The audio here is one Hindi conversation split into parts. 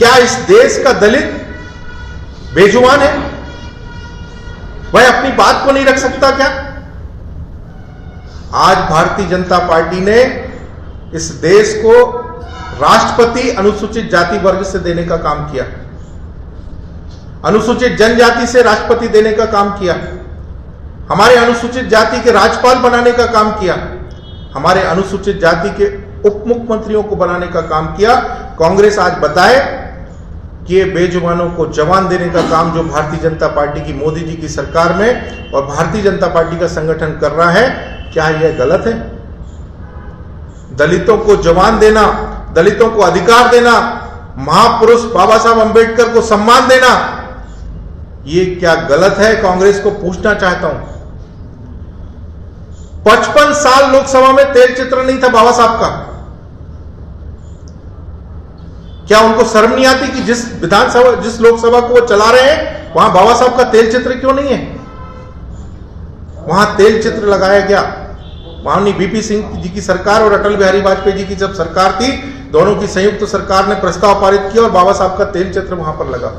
क्या इस देश का दलित बेजुबान है? वह अपनी बात को नहीं रख सकता क्या? आज भारतीय जनता पार्टी ने इस देश को राष्ट्रपति अनुसूचित जाति वर्ग से देने का काम किया, अनुसूचित जनजाति से राष्ट्रपति देने का काम किया, हमारे अनुसूचित जाति के राज्यपाल बनाने का काम किया, हमारे अनुसूचित जाति के उप मुख्यमंत्रियों को बनाने का काम किया। कांग्रेस आज बताए कि ये बेजुबानों को जवान देने का काम जो भारतीय जनता पार्टी की मोदी जी की सरकार में और भारतीय जनता पार्टी का संगठन कर रहा है, क्या यह गलत है? दलितों को जवान देना, दलितों को अधिकार देना, महापुरुष बाबा साहब अंबेडकर को सम्मान देना, ये क्या गलत है? कांग्रेस को पूछना चाहता हूं। 55 साल लोकसभा में तेल चित्र नहीं था बाबा साहब का। क्या उनको शर्म नहीं आती कि जिस विधानसभा, जिस लोकसभा को वो चला रहे हैं, वहां बाबा साहब का तेल चित्र क्यों नहीं है? वहां तेल चित्र लगाया गया। माननीय वीपी सिंह जी की सरकार और अटल बिहारी वाजपेयी जी की जब सरकार थी, दोनों की संयुक्त सरकार ने प्रस्ताव पारित किया और बाबा साहब का तेल चित्र वहां पर लगा।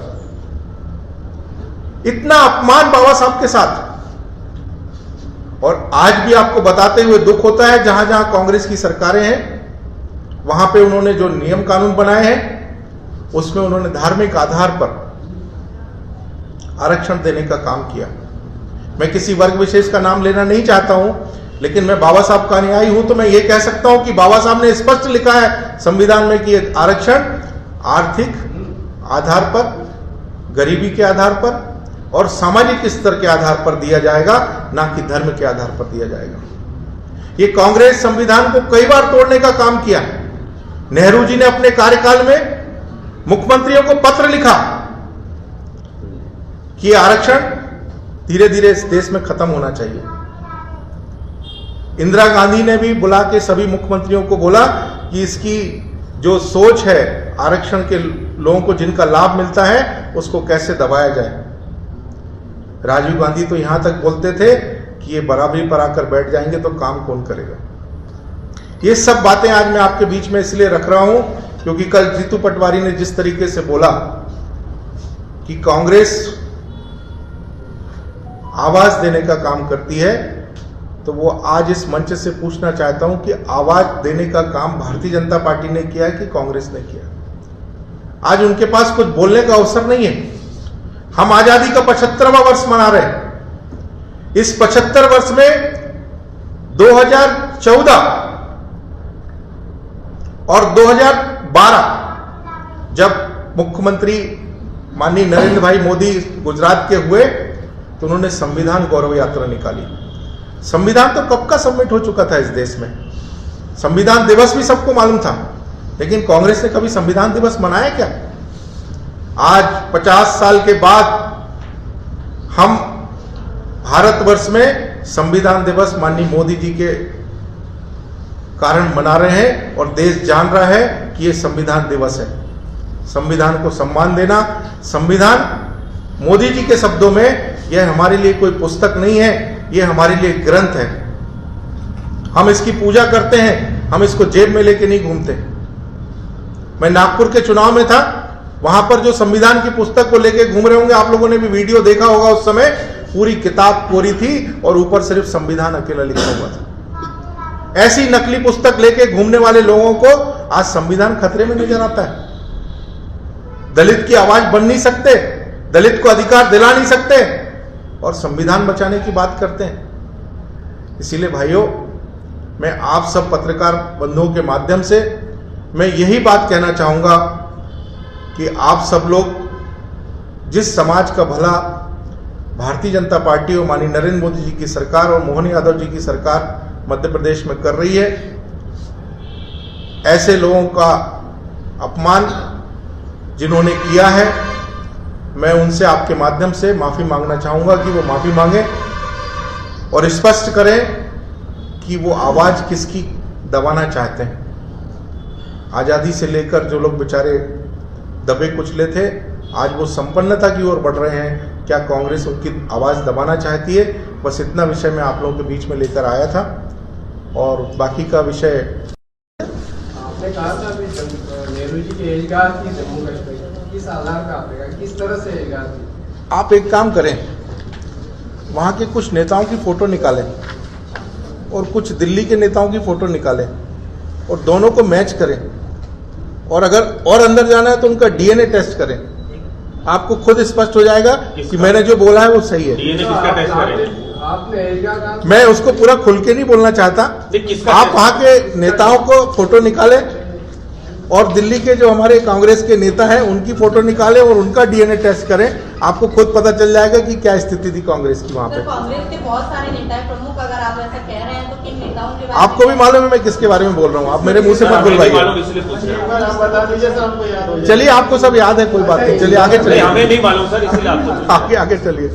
इतना अपमान बाबा साहब के साथ। और आज भी आपको बताते हुए दुख होता है, जहां जहां कांग्रेस की सरकारें हैं, वहां पे उन्होंने जो नियम कानून बनाए हैं, उसमें उन्होंने धार्मिक आधार पर आरक्षण देने का काम किया। मैं किसी वर्ग विशेष का नाम लेना नहीं चाहता हूं, लेकिन मैं बाबा साहब का अनुयायी हूं, तो मैं ये कह सकता हूं कि बाबा साहब ने स्पष्ट लिखा है संविधान में कि आरक्षण आर्थिक आधार पर, गरीबी के आधार पर और सामाजिक स्तर के आधार पर दिया जाएगा, ना कि धर्म के आधार पर दिया जाएगा। ये कांग्रेस संविधान को कई बार तोड़ने का काम किया। नेहरू जी ने अपने कार्यकाल में मुख्यमंत्रियों को पत्र लिखा कि आरक्षण धीरे धीरे इस देश में खत्म होना चाहिए। इंदिरा गांधी ने भी बुला के सभी मुख्यमंत्रियों को बोला कि इसकी जो सोच है, आरक्षण के लोगों को जिनका लाभ मिलता है, उसको कैसे दबाया जाए। राजीव गांधी तो यहां तक बोलते थे कि ये बराबरी पर आकर बैठ जाएंगे तो काम कौन करेगा। ये सब बातें आज मैं आपके बीच में इसलिए रख रहा हूं क्योंकि कल जीतू पटवारी ने जिस तरीके से बोला कि कांग्रेस आवाज देने का काम करती है, तो वो आज इस मंच से पूछना चाहता हूं कि आवाज देने का काम भारतीय जनता पार्टी ने किया है कि कांग्रेस ने किया? आज उनके पास कुछ बोलने का अवसर नहीं है। हम आजादी का 75वां वर्ष मना रहे हैं। इस 75 वर्ष में 2014 और 2012 जब मुख्यमंत्री माननीय नरेंद्र भाई मोदी गुजरात के हुए, तो उन्होंने संविधान गौरव यात्रा निकाली। संविधान तो कब का सबमिट हो चुका था इस देश में। संविधान दिवस भी सबको मालूम था, लेकिन कांग्रेस ने कभी संविधान दिवस मनाया क्या? आज 50 साल के बाद हम भारतवर्ष में संविधान दिवस माननीय मोदी जी के कारण मना रहे हैं और देश जान रहा है कि यह संविधान दिवस है। संविधान को सम्मान देना, संविधान मोदी जी के शब्दों में यह हमारे लिए कोई पुस्तक नहीं है, यह हमारे लिए ग्रंथ है। हम इसकी पूजा करते हैं, हम इसको जेब में लेके नहीं घूमते। मैं नागपुर के चुनाव में था, वहां पर जो संविधान की पुस्तक को लेके घूम रहे होंगे, आप लोगों ने भी वीडियो देखा होगा, उस समय पूरी किताब कोरी थी और ऊपर सिर्फ संविधान अकेला लिखा हुआ था। ऐसी नकली पुस्तक लेके घूमने वाले लोगों को आज संविधान खतरे में नजर आता है। दलित की आवाज बन नहीं सकते, दलित को अधिकार दिला नहीं सकते और संविधान बचाने की बात करते हैं। इसीलिए भाइयों, मैं आप सब पत्रकार बंधुओं के माध्यम से मैं यही बात कहना चाहूंगा कि आप सब लोग जिस समाज का भला भारतीय जनता पार्टी और माननीय नरेंद्र मोदी जी की सरकार और मोहन यादव जी की सरकार मध्य प्रदेश में कर रही है, ऐसे लोगों का अपमान जिन्होंने किया है, मैं उनसे आपके माध्यम से माफी मांगना चाहूंगा कि वो माफी मांगे और स्पष्ट करें कि वो आवाज किसकी दबाना चाहते हैं। आजादी से लेकर जो लोग बेचारे दबे कुचले थे, आज वो संपन्नता की ओर बढ़ रहे हैं। क्या कांग्रेस उनकी आवाज दबाना चाहती है? बस इतना विषय मैं आप लोगों के बीच में लेकर आया था और बाकी का विषय आपने कहा था नेहरू जी के एजगार की जम्मू कश्मीर किस आधार पे आपका, किस तरह से आप एक काम करें, वहाँ के कुछ नेताओं की फोटो निकालें और कुछ दिल्ली के नेताओं की फोटो निकालें और दोनों को मैच करें, और अगर और अंदर जाना है तो उनका डीएनए टेस्ट करें। आपको खुद स्पष्ट हो जाएगा कि मैंने जो बोला है वो सही है। डीएनए किसका टेस्ट करें? आपने मैं उसको पूरा खुल के नहीं बोलना चाहता। आप वहाँ के नेताओं को फोटो निकालें और दिल्ली के जो हमारे कांग्रेस के नेता हैं उनकी फोटो निकालें और उनका डीएनए टेस्ट करें। आपको खुद पता चल जाएगा कि क्या स्थिति थी कांग्रेस की वहाँ पे। कांग्रेस के बहुत सारे नेता हैं प्रमुख, अगर आप ऐसा कह रहे हैं तो किन नेताओं के बारे आपको भी मालूम है मैं किसके बारे में बोल रहा हूँ, आप मेरे मुंह से मत बुलवाइए। बता दीजिए सर, हमको याद हो जाए। चलिए आपको सब याद है, कोई बात नहीं, चलिए आगे चलिए। हमें नहीं मालूम सर, इसलिए आपको आगे चलिए।